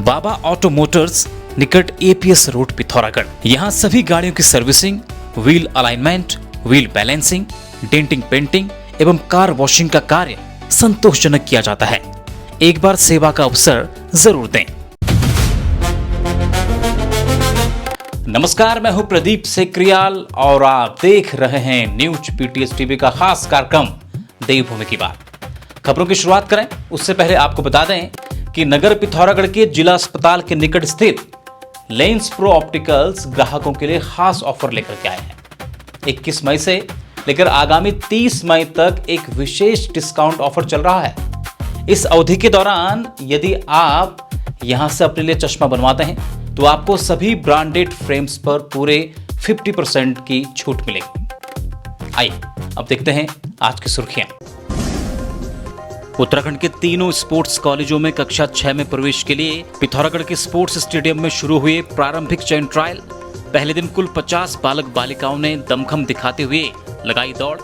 बाबा auto Motors निकट APS road Pithoragarh. यहाँ सभी गाड़ियों की servicing, wheel alignment, wheel balancing, denting painting एवं कार वॉशिंग का कार्य संतोषजनक किया जाता है। एक बार सेवा का अवसर जरूर दें। नमस्कार, मैं हूं प्रदीप सेक्रियाल और आप देख रहे हैं न्यूज पीटीएस टीवी का खास कार्यक्रम देवभूमि की बात। खबरों की शुरुआत करें उससे पहले आपको बता दें कि नगर पिथौरागढ़ के जिला अस्पताल के निकट स्थित लेंस प्रो ऑप्टिकल्स ग्राहकों के लिए खास ऑफर लेकर के आए हैं। 21 मई से लेकर आगामी 30 मई तक एक विशेष डिस्काउंट ऑफर चल रहा है। इस अवधि के दौरान यदि आप यहां से अपने लिए चश्मा बनवाते हैं तो आपको सभी ब्रांडेड फ्रेम्स पर पूरे 50% की छूट मिलेगी। आइए अब देखते हैं आज की सुर्खियां। उत्तराखंड के तीनों स्पोर्ट्स कॉलेजों में कक्षा 6 में प्रवेश के लिए पिथौरागढ़ के स्पोर्ट्स स्टेडियम में शुरू हुए प्रारंभिक चयन ट्रायल। पहले दिन कुल 50 बालक बालिकाओं ने दमखम दिखाते हुए लगाई दौड़।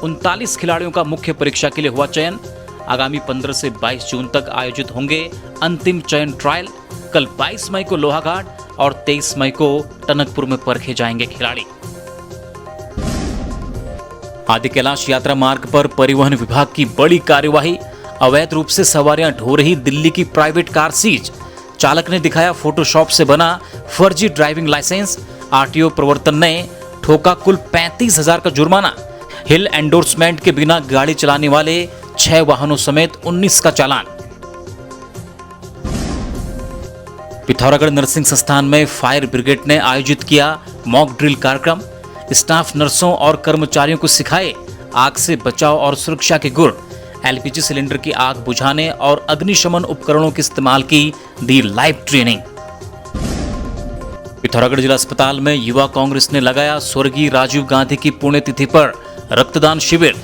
39 खिलाड़ियों का मुख्य परीक्षा के लिए हुआ चयन। आगामी 15 से 22 जून तक आयोजित होंगे अंतिम चयन ट्रायल। कल 22 मई को लोहाघाट और 23 मई को टनकपुर में परखे जाएंगे खिलाड़ी। आदि कैलाश यात्रा मार्ग पर परिवहन विभाग की बड़ी कार्यवाही। अवैध रूप से सवारियां ढो रही दिल्ली की प्राइवेट कार सीज। चालक ने दिखाया फोटोशॉप से बना फर्जी ड्राइविंग लाइसेंस। आरटीओ प्रवर्तन ने ठोका कुल 35,000 का जुर्माना। हिल एंडोर्समेंट के बिना गाड़ी चलाने वाले 6 वाहनों समेत 19 का चालान। पिथौरागढ़ नर्सिंग संस्थान में फायर ब्रिगेड ने आयोजित किया मॉक ड्रिल कार्यक्रम। स्टाफ नर्सों और कर्मचारियों को सिखाए आग से बचाव और सुरक्षा के गुर। एलपीजी सिलेंडर की आग बुझाने और अग्निशमन उपकरणों के इस्तेमाल की दी लाइव ट्रेनिंग। पिथौरागढ़ जिला अस्पताल में युवा कांग्रेस ने लगाया स्वर्गीय राजीव गांधी की पुण्यतिथि पर रक्तदान शिविर।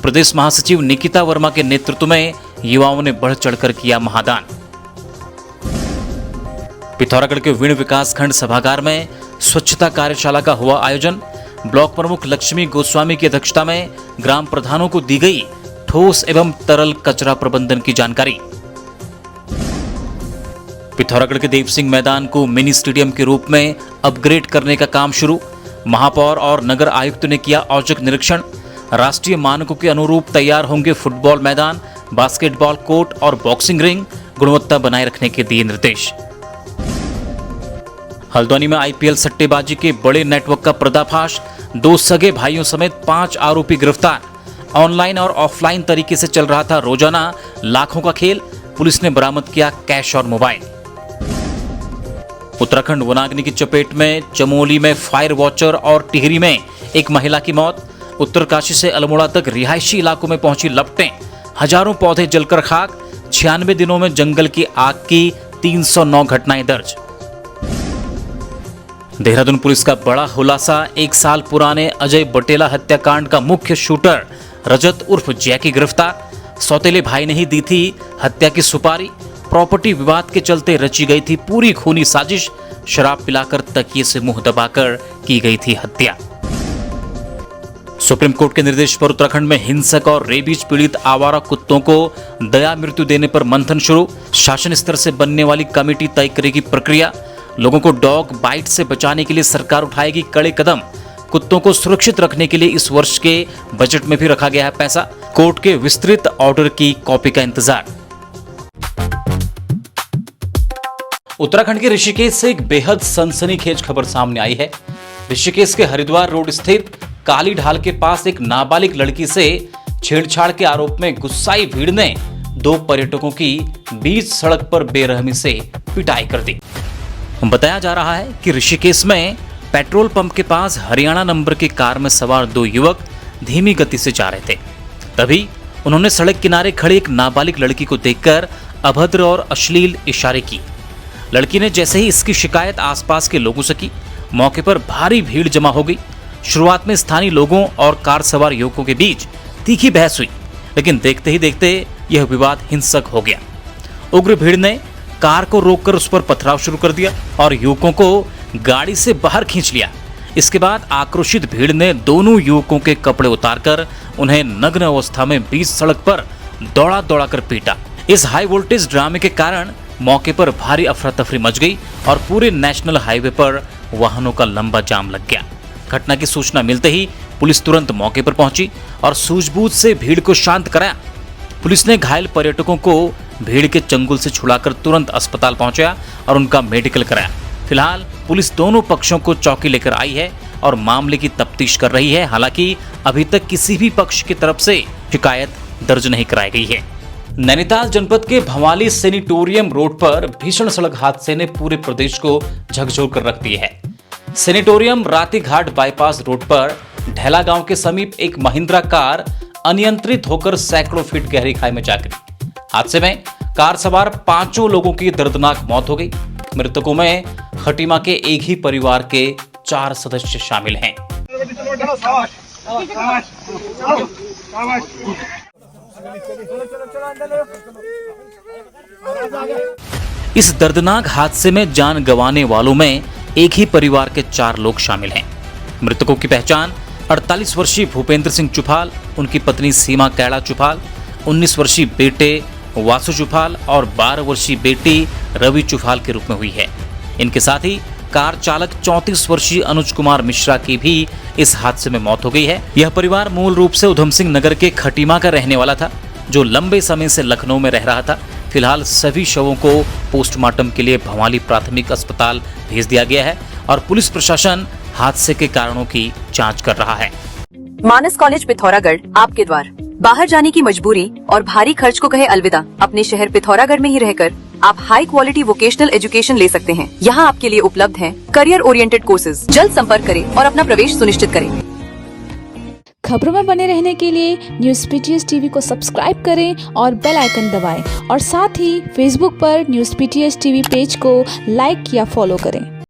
प्रदेश महासचिव निकिता वर्मा के नेतृत्व में युवाओं ने बढ़ चढ़कर किया महादान। पिथौरागढ़ के विण विकासखंड सभागार में स्वच्छता कार्यशाला का हुआ आयोजन। ब्लॉक प्रमुख लक्ष्मी गोस्वामी की अध्यक्षता में ग्राम प्रधानों को दी गई ठोस एवं तरल कचरा प्रबंधन की जानकारी। पिथौरागढ़ के देव सिंह मैदान को मिनी स्टेडियम के रूप में अपग्रेड करने का काम शुरू। महापौर और नगर आयुक्त ने किया औचक निरीक्षण। राष्ट्रीय मानकों के अनुरूप तैयार होंगे फुटबॉल मैदान, बास्केटबॉल कोर्ट और बॉक्सिंग रिंग। गुणवत्ता बनाए रखने के दिए निर्देश। हल्द्वानी में आईपीएल सट्टेबाजी के बड़े नेटवर्क का पर्दाफाश। 2 सगे भाइयों समेत 5 आरोपी गिरफ्तार। ऑनलाइन और ऑफलाइन तरीके से चल रहा था रोजाना लाखों का खेल। पुलिस ने बरामद किया कैश और मोबाइल। उत्तराखंड वनाग्नि की चपेट में। चमोली में फायर वॉचर और टिहरी में एक महिला की मौत। उत्तरकाशी से अल्मोड़ा तक रिहायशी इलाकों में पहुंची लपटें। हजारों पौधे जलकर खाक। 96 दिनों में जंगल की आग की 309 घटनाएं दर्ज। देहरादून पुलिस का बड़ा खुलासा। 1 साल पुराने अजय बटेला हत्याकांड का मुख्य शूटर रजत उर्फ जैकी गिरफ्तार। सौतेले भाई ने ही दी थी हत्या की सुपारी। प्रॉपर्टी विवाद के चलते रची गई थी पूरी खूनी साजिश। शराब पिलाकर तकिए से मुंह दबाकर की गई थी हत्या। सुप्रीम कोर्ट के निर्देश पर उत्तराखंड में हिंसक और रेबीज पीड़ित आवारा कुत्तों को दया मृत्यु देने पर मंथन शुरू। शासन स्तर से बनने वाली कमेटी तय करेगी प्रक्रिया। लोगों को डॉग बाइट से बचाने के लिए सरकार उठाएगी कड़े कदम। कुत्तों को सुरक्षित रखने के लिए इस वर्ष के बजट में भी रखा गया है पैसा। कोर्ट के विस्तृत ऑर्डर की कॉपी का इंतजार। उत्तराखंड के ऋषिकेश से एक बेहद सनसनीखेज खबर सामने आई है। ऋषिकेश के हरिद्वार रोड स्थित काली ढाल के पास एक नाबालिग लड़की से छेड़छाड़ के आरोप में गुस्साई भीड़ ने 2 पर्यटकों की बीच सड़क पर बेरहमी से पिटाई कर दी। बताया जा रहा है कि ऋषिकेश में पेट्रोल पंप के पास हरियाणा नंबर की कार में सवार 2 युवक धीमी गति से जा रहे थे। तभी उन्होंने सड़क किनारे खड़ी एक नाबालिग लड़की को देखकर अभद्र और अश्लील इशारे की। लड़की ने जैसे ही इसकी शिकायत आसपास के लोगों से की, मौके पर भारी भीड़ जमा हो गई। शुरुआत में स्थानीय लोगों और कार सवार युवकों के बीच तीखी बहस हुई, लेकिन देखते ही देखते यह विवाद हिंसक हो गया। उग्र भीड़ ने कार को रोककर उस पर पथराव शुरू कर दिया और युवकों को गाड़ी से बाहर खींच लिया। इसके बाद आक्रोशित भीड़ ने दोनों युवकों के कपड़े उतारकर उन्हें नग्न अवस्था में बीच सड़क पर दौड़ा दौड़ा कर पीटा। इस हाई वोल्टेज ड्रामे के कारण मौके पर भारी अफरा तफरी मच गई और पूरे नेशनल हाईवे पर वाहनों का लंबा जाम लग गया। घटना की सूचना मिलते ही पुलिस तुरंत मौके पर पहुंची और सूझबूझ से भीड़ को शांत कराया। पुलिस ने घायल पर्यटकों को भीड़ के चंगुल से छुड़ाकर तुरंत अस्पताल पहुंचाया और उनका मेडिकल कराया। फिलहाल पुलिस दोनों पक्षों को चौकी लेकर आई है और मामले की तफ्तीश कर रही है। हालांकि अभी तक किसी भी पक्ष की तरफ से शिकायत दर्ज नहीं कराई गई है। नैनीताल जनपद के भवाली सेनेटोरियम रोड पर भीषण सड़क हादसे ने पूरे प्रदेश को झकझोर कर रख दिया है। सेनेटोरियम रातीघाट बाईपास रोड पर ढैला गांव के समीप एक महिंद्रा कार अनियंत्रित होकर सैकड़ों फीट गहरी खाई में जा गिरी। हादसे में कार सवार 5 लोगों की दर्दनाक मौत हो गई। मृतकों में खटीमा के एक ही परिवार के 4 सदस्य शामिल हैं। इस दर्दनाक हादसे में जान गंवाने वालों में एक ही परिवार के 4 लोग शामिल हैं। मृतकों की पहचान 48 वर्षीय भूपेंद्र सिंह चुफाल, उनकी पत्नी सीमा कैड़ा चुफाल, 19 वर्षीय बेटे वासु चुफाल और 12 वर्षीय बेटी रवि चुफाल के रूप में हुई है। इनके साथ ही कार चालक 34 वर्षीय अनुज कुमार मिश्रा की भी इस हादसे में मौत हो गई है। यह परिवार मूल रूप से उधम सिंह नगर के खटीमा का रहने वाला था, जो लंबे समय से लखनऊ में रह रहा था। फिलहाल सभी शवों को पोस्टमार्टम के लिए भवाली प्राथमिक अस्पताल भेज दिया गया है और पुलिस प्रशासन हादसे के कारणों की जांच कर रहा है। मानस कॉलेज पिथौरागढ़ आपके द्वार। बाहर जाने की मजबूरी और भारी खर्च को कहे अलविदा। अपने शहर पिथौरागढ़ में ही रहकर आप हाई क्वालिटी वोकेशनल एजुकेशन ले सकते हैं। यहाँ आपके लिए उपलब्ध हैं करियर ओरिएंटेड कोर्सेज। जल्द संपर्क करें और अपना प्रवेश सुनिश्चित करें। खबरों में बने रहने के लिए न्यूज़ पीटीएस टीवी को सब्सक्राइब करें और बेल आइकन दबाएं और साथ ही फेसबुक पर न्यूज़ पीटीएस टीवी पेज को लाइक या फॉलो करें।